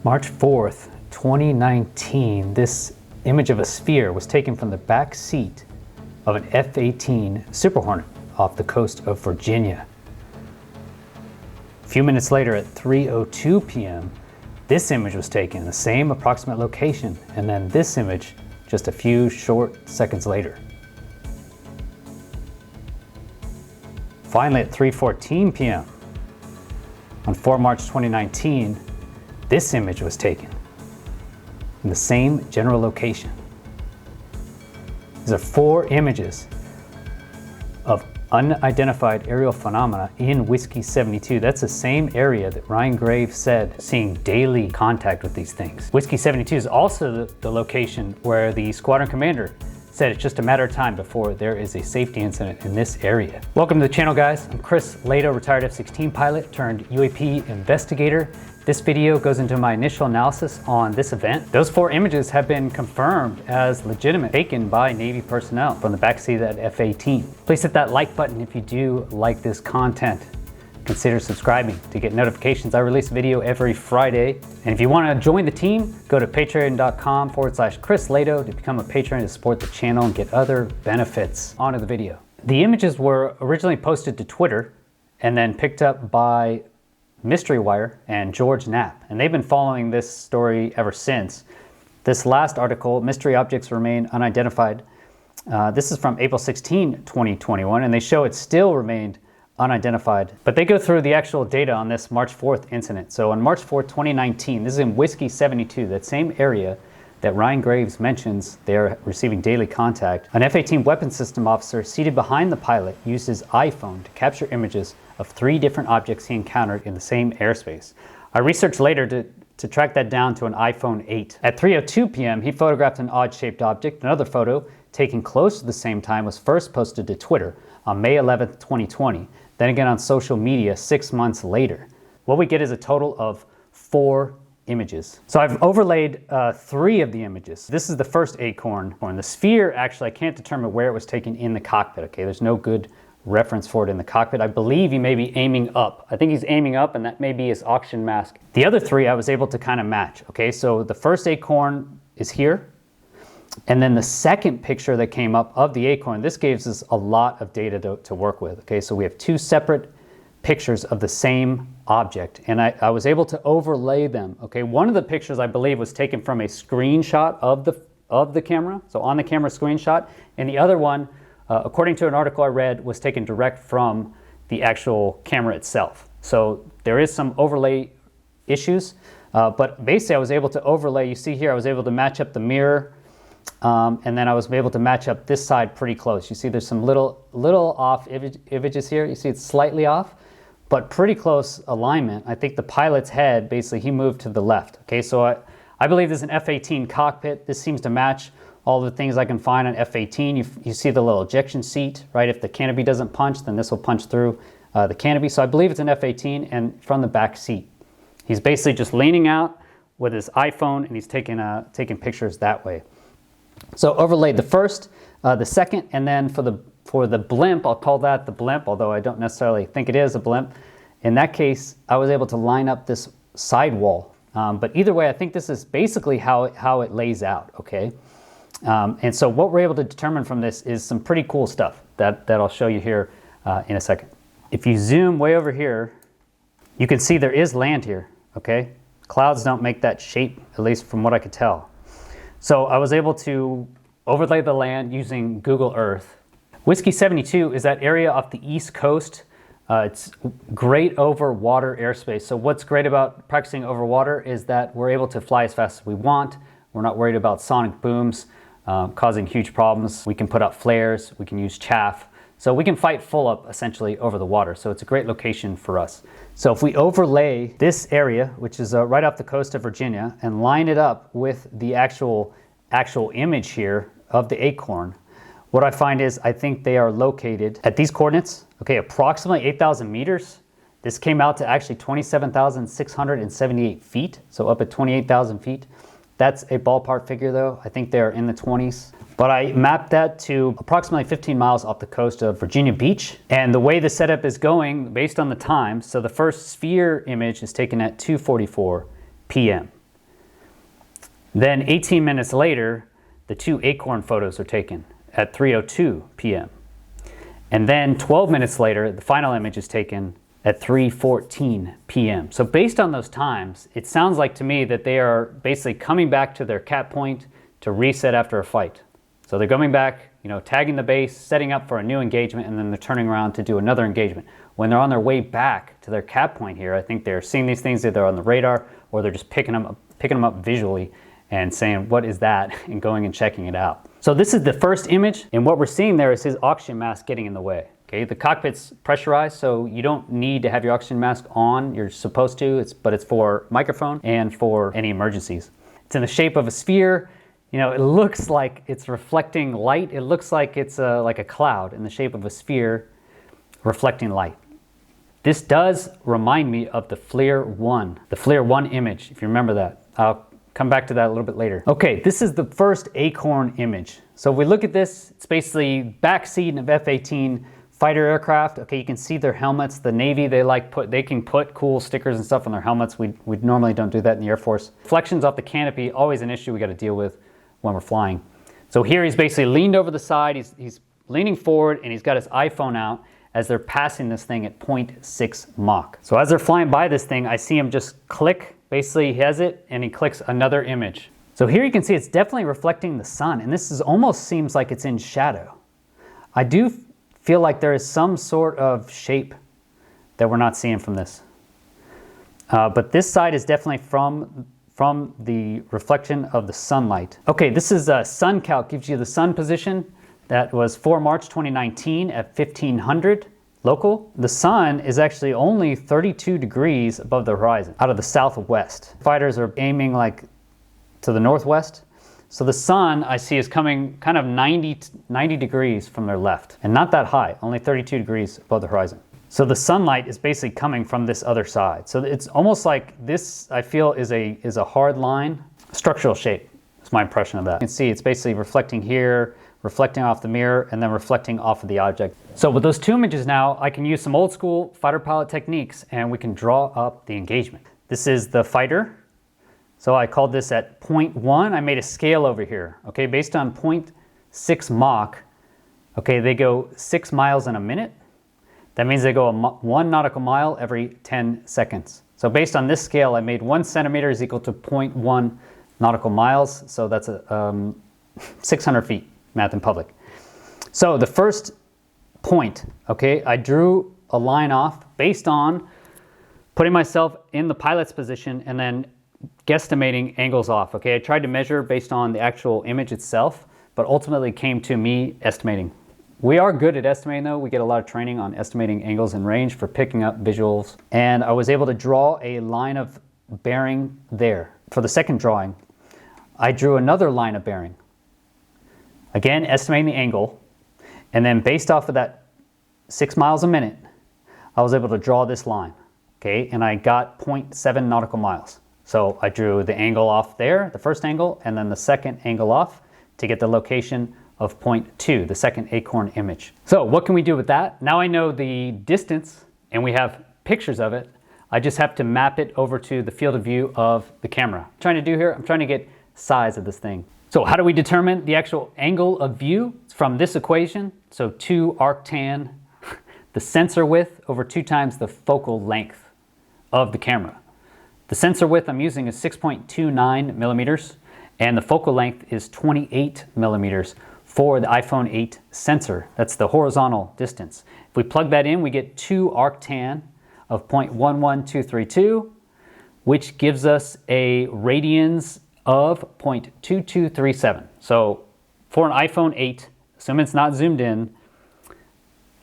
March 4th, 2019, this image of a sphere was taken from the back seat of an F-18 Super Hornet off the coast of Virginia. A few minutes later at 3:02 p.m., this image was taken in the same approximate location, and then this image just a few short seconds later. Finally, at 3:14 p.m. on 4 March 2019, this image was taken in the same general location. These are 4 images of unidentified aerial phenomena in Whiskey 72. That's the same area that Ryan Graves said seeing daily contact with these things. Whiskey 72 is also the location where the squadron commander said it's just a matter of time before there is a safety incident in this area. Welcome to the channel, guys. I'm Chris Lato, retired F-16 pilot turned UAP investigator. This video goes into my initial analysis on this event. Those 4 images have been confirmed as legitimate, taken by Navy personnel from the backseat of that F-18. Please hit that like button if you do like this content. Consider subscribing to get notifications. I release a video every Friday. And if you want to join the team, go to patreon.com/Chris Lato to become a patron to support the channel and get other benefits. On to the video. The images were originally posted to Twitter and then picked up by Mystery Wire and George Knapp, and they've been following this story ever since. This last article, Mystery Objects Remain Unidentified, this is from April 16, 2021, and they show it still remained unidentified. But they go through the actual data on this March 4th incident. So on March 4th, 2019, this is in Whiskey 72, that same area that Ryan Graves mentions they're receiving daily contact. An F-18 weapons system officer seated behind the pilot used his iPhone to capture images of 3 different objects he encountered in the same airspace. I researched later to track that down to an iPhone 8. At 3:02 p.m., he photographed an odd-shaped object. Another photo, taken close to the same time, was first posted to Twitter on May 11th, 2020, then again on social media 6 months later. What we get is a total of 4 images. So I've overlaid 3 of the images. This is the first Acorn. The sphere, actually, I can't determine where it was taken in the cockpit, okay? There's no good reference for it in the cockpit. I believe he may be aiming up. I think he's aiming up, and that may be his oxygen mask. The other 3 I was able to kind of match, okay? So the first Acorn is here, and then the second picture that came up of the Acorn, this gives us a lot of data to work with, okay? So we have 2 separate pictures of the same object, and I was able to overlay them, okay? One of the pictures, I believe, was taken from a screenshot of the camera, so on the camera screenshot, and the other one, according to an article I read, was taken direct from the actual camera itself. So there is some overlay issues, but basically I was able to overlay, you see here, I was able to match up the mirror, and then I was able to match up this side pretty close. You see there's some little off images here. You see it's slightly off, but pretty close alignment. I think the pilot's head, basically he moved to the left. Okay, so I believe this is an F-18 cockpit. This seems to match all the things I can find on F-18. You see the little ejection seat, right? If the canopy doesn't punch, then this will punch through the canopy. So I believe it's an F-18, and from the back seat. He's basically just leaning out with his iPhone, and he's taking pictures that way. So overlaid the first, the second, and then for the blimp, I'll call that the blimp, although I don't necessarily think it is a blimp. In that case, I was able to line up this sidewall. But either way, I think this is basically how it lays out, okay? And so what we're able to determine from this is some pretty cool stuff that I'll show you here in a second. If you zoom way over here, you can see there is land here, okay? Clouds don't make that shape, at least from what I could tell. So I was able to overlay the land using Google Earth. Whiskey 72 is that area off the East Coast. It's great over water airspace. So what's great about practicing over water is that we're able to fly as fast as we want. We're not worried about sonic booms causing huge problems. We can put out flares, we can use chaff. So we can fight full up essentially over the water. So it's a great location for us. So if we overlay this area, which is right off the coast of Virginia, and line it up with the actual image here of the Acorn, what I find is I think they are located at these coordinates, okay, approximately 8,000 meters. This came out to actually 27,678 feet, so up at 28,000 feet. That's a ballpark figure though. I think they're in the 20s. But I mapped that to approximately 15 miles off the coast of Virginia Beach. And the way the setup is going, based on the time, so the first sphere image is taken at 2:44 p.m. Then 18 minutes later, the 2 Acorn photos are taken at 3:02 p.m. And then 12 minutes later, the final image is taken at 3:14 p.m. So based on those times, it sounds like to me that they are basically coming back to their cap point to reset after a fight. So they're coming back, tagging the base, setting up for a new engagement, and then they're turning around to do another engagement. When they're on their way back to their cap point here, I think they're seeing these things either on the radar or they're just picking them up visually and saying, what is that? And going and checking it out. So this is the first image, and what we're seeing there is his oxygen mask getting in the way. Okay, the cockpit's pressurized, so you don't need to have your oxygen mask on. You're supposed to, but it's for microphone and for any emergencies. It's in the shape of a sphere. It looks like it's reflecting light. It looks like it's like a cloud in the shape of a sphere reflecting light. This does remind me of the FLIR 1 image, if you remember that. I'll come back to that a little bit later. Okay, this is the first Acorn image. So if we look at this, it's basically backseat of F-18 fighter aircraft. Okay, you can see their helmets. The Navy, they can put cool stickers and stuff on their helmets. We normally don't do that in the Air Force. Reflections off the canopy, always an issue we got to deal with when we're flying. So here he's basically leaned over the side. He's leaning forward, and he's got his iPhone out as they're passing this thing at 0.6 Mach. So as they're flying by this thing, I see him just click. Basically, he has it, and he clicks another image. So here you can see it's definitely reflecting the sun, and this almost seems like it's in shadow. I do feel like there is some sort of shape that we're not seeing from this. But this side is definitely from the reflection of the sunlight. Okay, this is Sun Calc, gives you the sun position. That was for March 2019 at 1500 local. The sun is actually only 32 degrees above the horizon out of the southwest. Fighters are aiming like to the northwest. So the sun I see is coming kind of 90 degrees from their left, and not that high, only 32 degrees above the horizon. So the sunlight is basically coming from this other side. So it's almost like this, I feel, is a hard line, structural shape. That's my impression of that. You can see it's basically reflecting here, reflecting off the mirror, and then reflecting off of the object. So with those 2 images now, I can use some old school fighter pilot techniques, and we can draw up the engagement. This is the fighter. So I called this at 0.1. I made a scale over here, okay, based on 0.6 Mach. Okay, they go 6 miles in a minute. That means they go 1 nautical mile every 10 seconds. So based on this scale, I made 1 centimeter is equal to 0.1 nautical miles. So that's 600 feet, math in public. So the first point, okay, I drew a line off based on putting myself in the pilot's position and then guesstimating angles off. Okay, I tried to measure based on the actual image itself, but ultimately came to me estimating. We are good at estimating though. We get a lot of training on estimating angles and range for picking up visuals. And I was able to draw a line of bearing there. For the second drawing, I drew another line of bearing. Again, estimating the angle. And then based off of that 6 miles a minute, I was able to draw this line. Okay, and I got 0.7 nautical miles. So I drew the angle off there, the first angle, and then the second angle off to get the location of 0.2, the second Acorn image. So what can we do with that? Now I know the distance and we have pictures of it. I just have to map it over to the field of view of the camera. What I'm trying to do here, I'm trying to get size of this thing. So how do we determine the actual angle of view? It's from this equation. So 2 arctan, the sensor width over 2 times the focal length of the camera. The sensor width I'm using is 6.29 millimeters, and the focal length is 28 millimeters for the iPhone 8 sensor. That's the horizontal distance. If we plug that in, we get 2 arctan of 0.11232, which gives us a radians of 0.2237. So for an iPhone 8, assuming it's not zoomed in,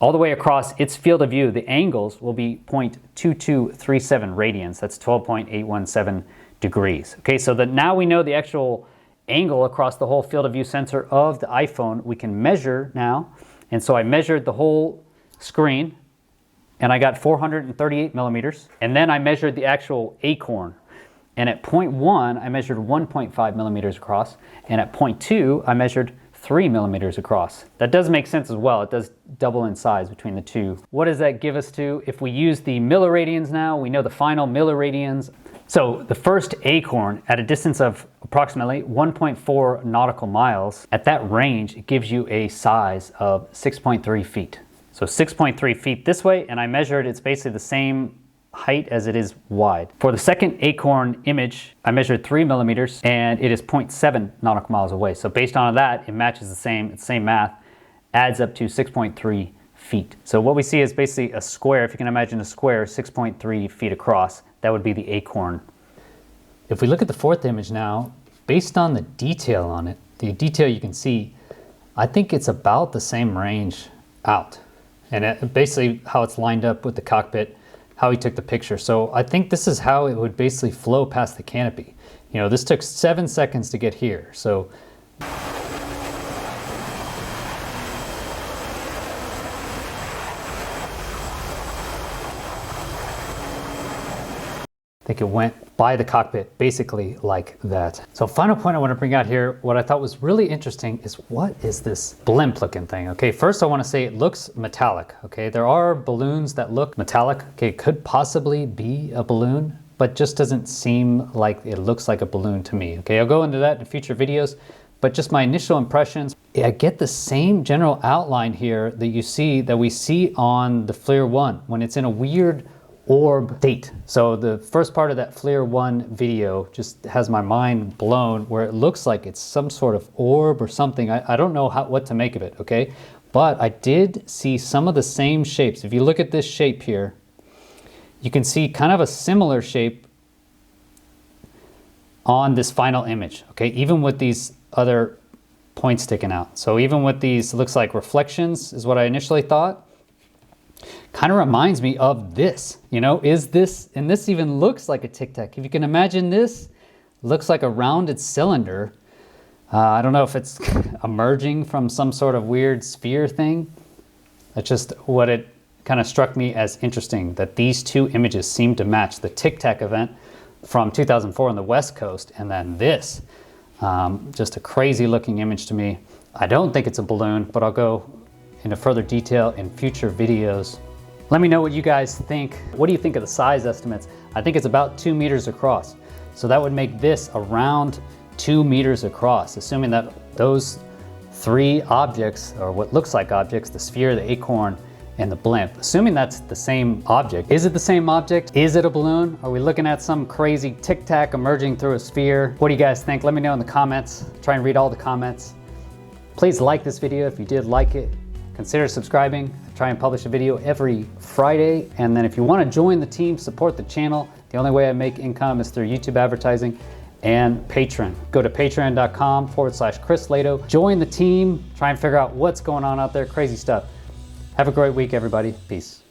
all the way across its field of view, the angles will be 0.2237 radians. That's 12.817 degrees. Okay, so that now we know the actual angle across the whole field of view sensor of the iPhone. We can measure now. And so I measured the whole screen and I got 438 millimeters. And then I measured the actual Acorn. And at 0.1, I measured 1.5 millimeters across. And at 0.2, I measured 3 millimeters across. That does make sense as well. It does double in size between the two. What does that give us to? If we use the milliradians now, we know the final milliradians. So the first Acorn at a distance of approximately 1.4 nautical miles. At that range, it gives you a size of 6.3 feet. So 6.3 feet this way, and I measured, it's basically the same height as it is wide. For the second Acorn image, I measured 3 millimeters, and it is 0.7 nautical miles away. So based on that, it matches the same math, adds up to 6.3 feet. So what we see is basically a square. If you can imagine a square 6.3 feet across, that would be the Acorn. If we look at the fourth image now, based on the detail on it, the detail you can see, I think it's about the same range out. And basically how it's lined up with the cockpit, how he took the picture. So I think this is how it would basically flow past the canopy. You know, this took 7 seconds to get here. So I think it went by the cockpit basically like that. So final point I want to bring out here, what I thought was really interesting is what is this blimp looking thing? Okay, first I want to say it looks metallic. Okay, there are balloons that look metallic. Okay, it could possibly be a balloon, but just doesn't seem like it looks like a balloon to me. Okay, I'll go into that in future videos, but just my initial impressions, I get the same general outline here that we see on the FLIR 1 when it's in a weird orb state. So the first part of that FLIR 1 video just has my mind blown, where it looks like it's some sort of orb or something. I don't know what to make of it, okay? But I did see some of the same shapes. If you look at this shape here, you can see kind of a similar shape on this final image, okay? Even with these other points sticking out. So even with these, it looks like reflections is what I initially thought. Kind of reminds me of this, you know, and this even looks like a Tic Tac. If you can imagine this, looks like a rounded cylinder. I don't know if it's emerging from some sort of weird sphere thing. That's just what it kind of struck me as interesting, that these two images seem to match the Tic Tac event from 2004 on the West Coast, and then this. Just a crazy looking image to me. I don't think it's a balloon, but I'll go into further detail in future videos. Let me know what you guys think. What do you think of the size estimates? I think it's about 2 meters across. So that would make this around 2 meters across, assuming that those three objects, or what looks like objects, the sphere, the Acorn, and the Blimp, assuming that's the same object. Is it the same object? Is it a balloon? Are we looking at some crazy Tic Tac emerging through a sphere? What do you guys think? Let me know in the comments. Try and read all the comments. Please like this video if you did like it. Consider subscribing. I try and publish a video every Friday. And then if you want to join the team, support the channel, the only way I make income is through YouTube advertising and Patreon. Go to patreon.com/Chris Lato. Join the team. Try and figure out what's going on out there. Crazy stuff. Have a great week, everybody. Peace.